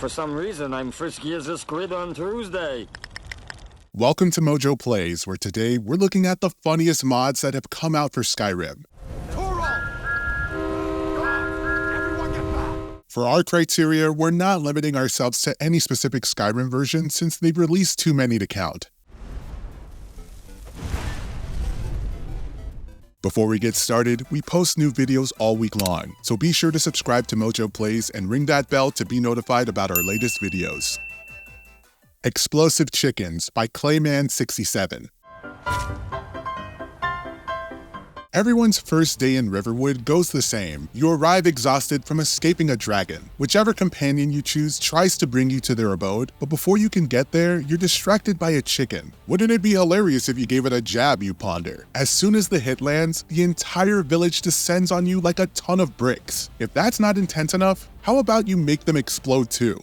For some reason, I'm frisky as a squid on Tuesday. Welcome to MojoPlays, where today we're looking at the funniest mods that have come out for Skyrim. For our criteria, we're not limiting ourselves to any specific Skyrim version since they've released too many to count. Before we get started, we post new videos all week long, so be sure to subscribe to MojoPlays and ring that bell to be notified about our latest videos. Explosive Chickens by Clayman67. Everyone's first day in Riverwood goes the same. You arrive exhausted from escaping a dragon. Whichever companion you choose tries to bring you to their abode, but before you can get there, you're distracted by a chicken. Wouldn't it be hilarious if you gave it a jab, you ponder? As soon as the hit lands, the entire village descends on you like a ton of bricks. If that's not intense enough, how about you make them explode too?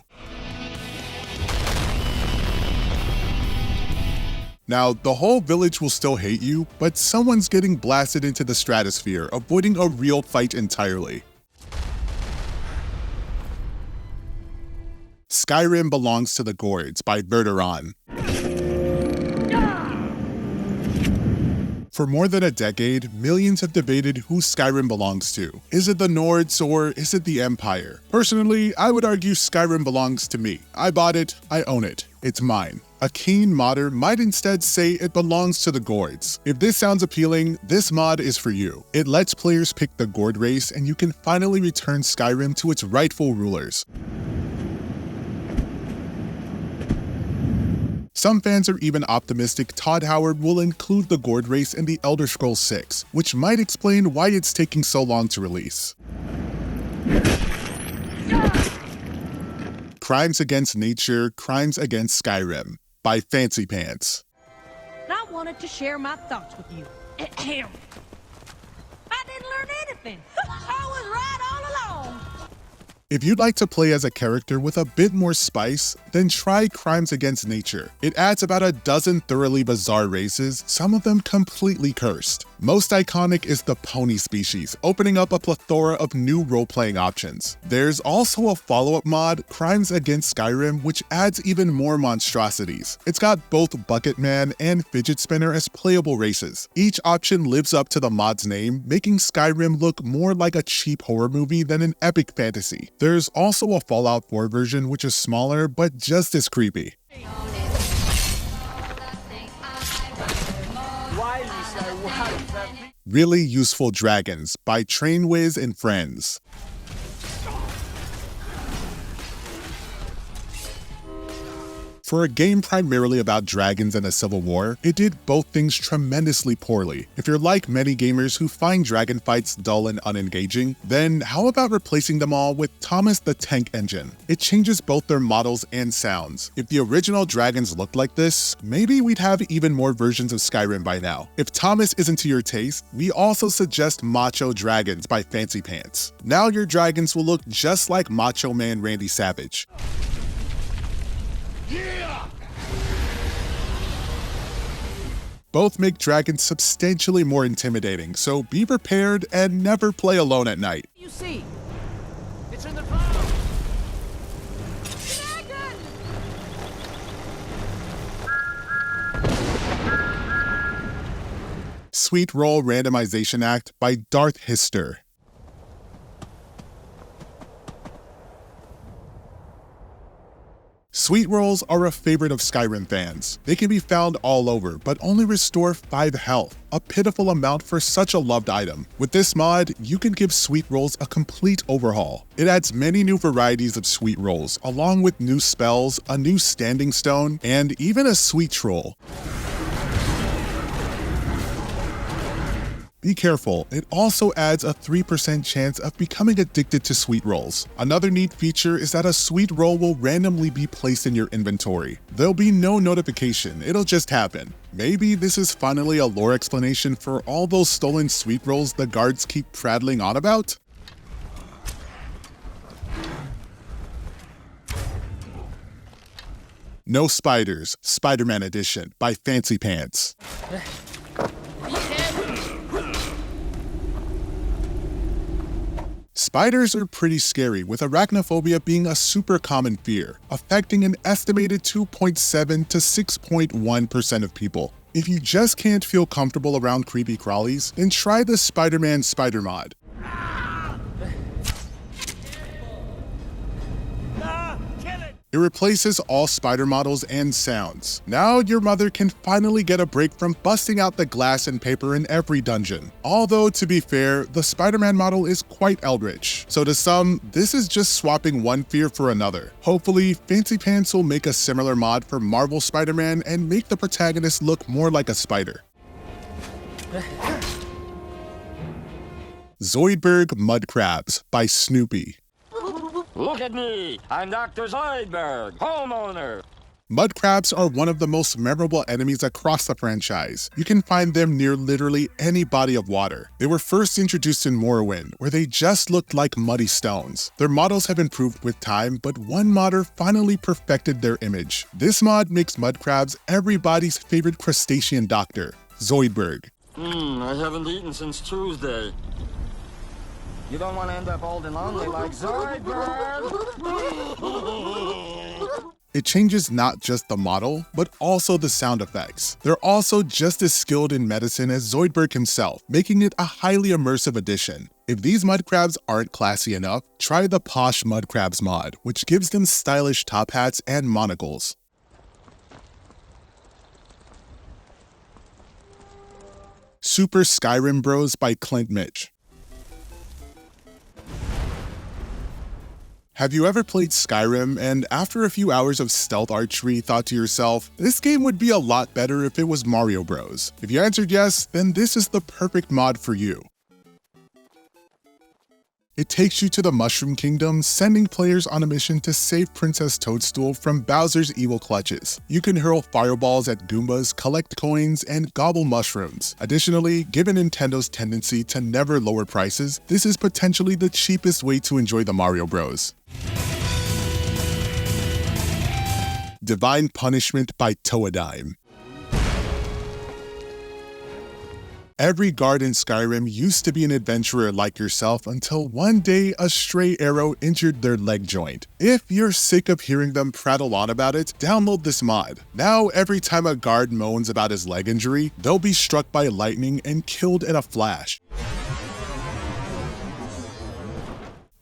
Now, the whole village will still hate you, but someone's getting blasted into the stratosphere, avoiding a real fight entirely. Skyrim Belongs to the Gourds by Verderon. For more than a decade, millions have debated who Skyrim belongs to. Is it the Nords or is it the Empire? Personally, I would argue Skyrim belongs to me. I bought it, I own it. It's mine. A keen modder might instead say it belongs to the Gourds. If this sounds appealing, this mod is for you. It lets players pick the Gourd race and you can finally return Skyrim to its rightful rulers. Some fans are even optimistic Todd Howard will include the Gourd race in the Elder Scrolls 6, which might explain why it's taking so long to release. Crimes Against Nature, Crimes Against Skyrim by Fancy Pants. I wanted to share my thoughts with you. I didn't learn anything. I was right all along. If you'd like to play as a character with a bit more spice, then try Crimes Against Nature. It adds about a dozen thoroughly bizarre races, some of them completely cursed. Most iconic is the pony species, opening up a plethora of new role-playing options. There's also a follow-up mod, Crimes Against Skyrim, which adds even more monstrosities. It's got both Bucket Man and Fidget Spinner as playable races. Each option lives up to the mod's name, making Skyrim look more like a cheap horror movie than an epic fantasy. There's also a Fallout 4 version which is smaller but just as creepy. Really Useful Dragons by Trainwiz and Friends. For a game primarily about dragons and a civil war, it did both things tremendously poorly. If you're like many gamers who find dragon fights dull and unengaging, then how about replacing them all with Thomas the Tank Engine? It changes both their models and sounds. If the original dragons looked like this, maybe we'd have even more versions of Skyrim by now. If Thomas isn't to your taste, we also suggest Macho Dragons by Fancy Pants. Now your dragons will look just like Macho Man Randy Savage. Both make dragons substantially more intimidating, so be prepared and never play alone at night. You see, it's in the cloud. Sweet Roll Randomization Act by Darth Hister. Sweet rolls are a favorite of Skyrim fans. They can be found all over, but only restore 5 health, a pitiful amount for such a loved item. With this mod, you can give sweet rolls a complete overhaul. It adds many new varieties of sweet rolls, along with new spells, a new standing stone, and even a sweet troll. Be careful, it also adds a 3% chance of becoming addicted to sweet rolls. Another neat feature is that a sweet roll will randomly be placed in your inventory. There'll be no notification, it'll just happen. Maybe this is finally a lore explanation for all those stolen sweet rolls the guards keep prattling on about? No Spiders, Spiderman Edition by Fancy Pants. Spiders are pretty scary, with arachnophobia being a super common fear, affecting an estimated 2.7 to 6.1% of people. If you just can't feel comfortable around creepy crawlies, then try the Spiderman spider mod. It replaces all spider models and sounds. Now your mother can finally get a break from busting out the glass and paper in every dungeon. Although, to be fair, the Spider-Man model is quite eldritch, so to some, this is just swapping one fear for another. Hopefully, Fancy Pants will make a similar mod for Marvel Spider-Man and make the protagonist look more like a spider. Zoidberg Mudcrabs by Snoopy. Look at me! I'm Dr. Zoidberg, homeowner! Mudcrabs are one of the most memorable enemies across the franchise. You can find them near literally any body of water. They were first introduced in Morrowind, where they just looked like muddy stones. Their models have improved with time, but one modder finally perfected their image. This mod makes Mudcrabs everybody's favorite crustacean doctor, Zoidberg. I haven't eaten since Tuesday. You don't want to end up old and lonely like Zoidberg! It changes not just the model, but also the sound effects. They're also just as skilled in medicine as Zoidberg himself, making it a highly immersive addition. If these Mudcrabs aren't classy enough, try the Posh Mudcrabs mod, which gives them stylish top hats and monocles. Super Skyrim Bros by Clint Mitch. Have you ever played Skyrim and after a few hours of stealth archery thought to yourself, this game would be a lot better if it was Mario Bros? If you answered yes, then this is the perfect mod for you. It takes you to the Mushroom Kingdom, sending players on a mission to save Princess Toadstool from Bowser's evil clutches. You can hurl fireballs at Goombas, collect coins, and gobble mushrooms. Additionally, given Nintendo's tendency to never lower prices, this is potentially the cheapest way to enjoy the Mario Bros. Divine Punishment by Toadime. Every guard in Skyrim used to be an adventurer like yourself until one day a stray arrow injured their leg joint. If you're sick of hearing them prattle on about it, download this mod. Now every time a guard moans about his leg injury, they'll be struck by lightning and killed in a flash.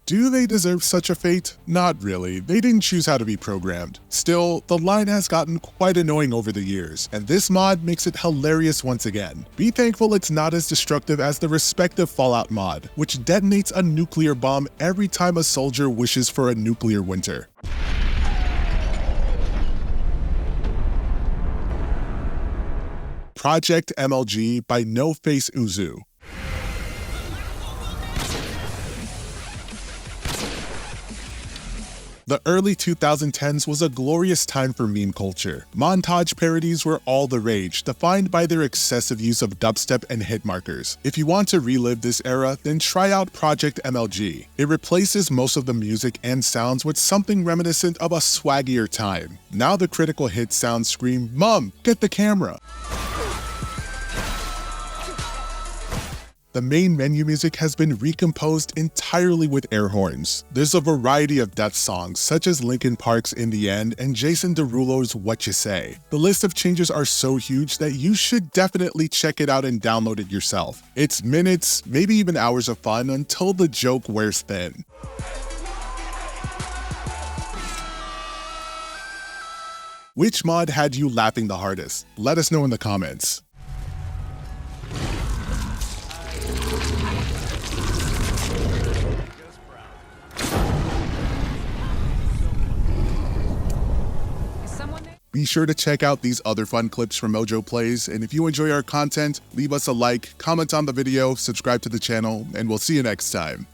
Do they deserve such a fate? Not really, they didn't choose how to be programmed. Still, the line has gotten quite annoying over the years, and this mod makes it hilarious once again. Be thankful it's not as destructive as the respective Fallout mod, which detonates a nuclear bomb every time a soldier wishes for a nuclear winter. Project MLG by No Face Uzu. The early 2010s was a glorious time for meme culture. Montage parodies were all the rage, defined by their excessive use of dubstep and hit markers. If you want to relive this era, then try out Project MLG. It replaces most of the music and sounds with something reminiscent of a swaggier time. Now the critical hit sounds scream, "Mom, get the camera!" The main menu music has been recomposed entirely with air horns. There's a variety of death songs, such as Linkin Park's In the End and Jason Derulo's What You Say. The list of changes are so huge that you should definitely check it out and download it yourself. It's minutes, maybe even hours of fun until the joke wears thin. Which mod had you laughing the hardest? Let us know in the comments. Be sure to check out these other fun clips from MojoPlays, and if you enjoy our content, leave us a like, comment on the video, subscribe to the channel, and we'll see you next time.